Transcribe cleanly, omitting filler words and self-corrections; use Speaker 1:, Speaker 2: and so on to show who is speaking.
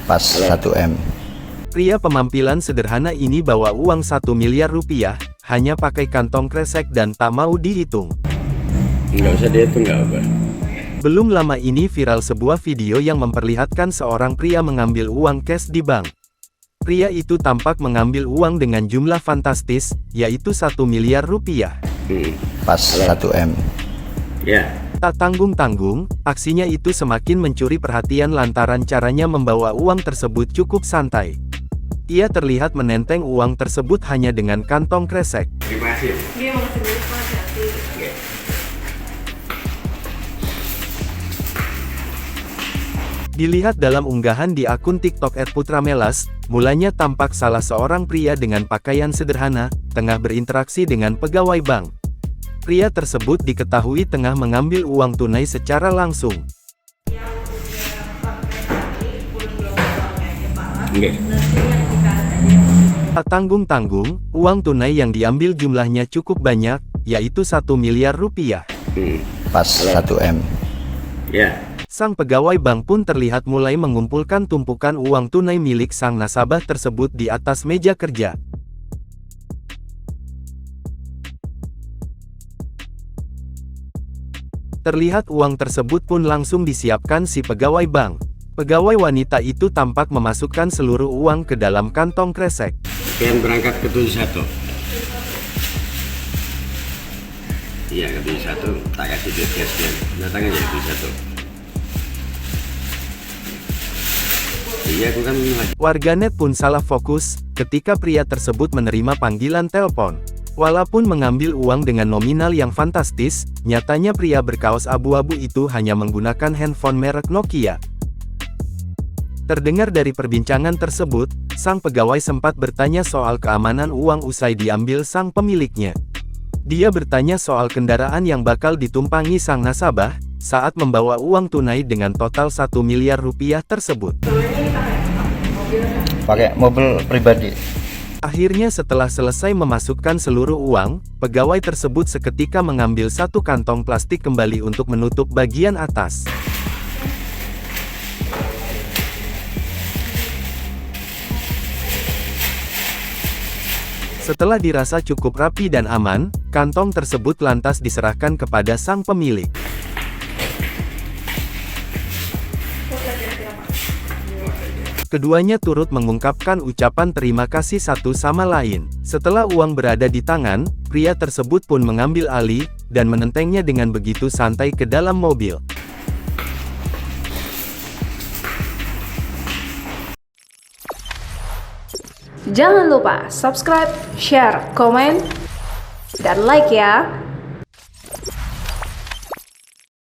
Speaker 1: Pas 1 M.
Speaker 2: Pria penampilan sederhana ini bawa uang 1 miliar rupiah, hanya pakai kantong kresek dan tak mau dihitung.
Speaker 3: Nggak usah dihitung, nggak apa.
Speaker 2: Belum lama ini viral sebuah video yang memperlihatkan seorang pria mengambil uang cash di bank. Pria itu tampak mengambil uang dengan jumlah fantastis, yaitu 1 miliar rupiah.
Speaker 1: Pas 1 M.
Speaker 3: Ya.
Speaker 2: Tak tanggung-tanggung, aksinya itu semakin mencuri perhatian lantaran caranya membawa uang tersebut cukup santai. Ia terlihat menenteng uang tersebut hanya dengan kantong kresek.
Speaker 3: Terima kasih.
Speaker 4: Dia mau kasih duit, hati-hati.
Speaker 3: Oke.
Speaker 2: Dilihat dalam unggahan di akun TikTok @putramelas, mulanya tampak salah seorang pria dengan pakaian sederhana, tengah berinteraksi dengan pegawai bank. Pria tersebut diketahui tengah mengambil uang tunai secara langsung.
Speaker 3: Oke.
Speaker 2: Tak tanggung-tanggung, uang tunai yang diambil jumlahnya cukup banyak, yaitu 1 miliar rupiah.
Speaker 1: Pas 1 M.
Speaker 3: Ya.
Speaker 2: Sang pegawai bank pun terlihat mulai mengumpulkan tumpukan uang tunai milik sang nasabah tersebut di atas meja kerja. Terlihat uang tersebut pun langsung disiapkan si pegawai bank. Pegawai wanita itu tampak memasukkan seluruh uang ke dalam kantong kresek.
Speaker 3: Sekian berangkat ke 71. Iya, ke 71. Tak kasih duit cashnya. Datang aja ke 71. Iya, aku kan
Speaker 2: Warganet pun salah fokus ketika pria tersebut menerima panggilan telepon. Walaupun mengambil uang dengan nominal yang fantastis, nyatanya pria berkaos abu-abu itu hanya menggunakan handphone merek Nokia. Terdengar dari perbincangan tersebut, sang pegawai sempat bertanya soal keamanan uang usai diambil sang pemiliknya. Dia bertanya soal kendaraan yang bakal ditumpangi sang nasabah, saat membawa uang tunai dengan total 1 miliar rupiah tersebut.
Speaker 1: Pakai mobil pribadi.
Speaker 2: Akhirnya setelah selesai memasukkan seluruh uang, pegawai tersebut seketika mengambil satu kantong plastik kembali untuk menutup bagian atas. Setelah dirasa cukup rapi dan aman, kantong tersebut lantas diserahkan kepada sang pemilik. Keduanya turut mengungkapkan ucapan terima kasih satu sama lain. Setelah uang berada di tangan, pria tersebut pun mengambil alih, dan menentengnya dengan begitu santai ke dalam mobil.
Speaker 4: Jangan lupa subscribe, share, komen, dan like ya.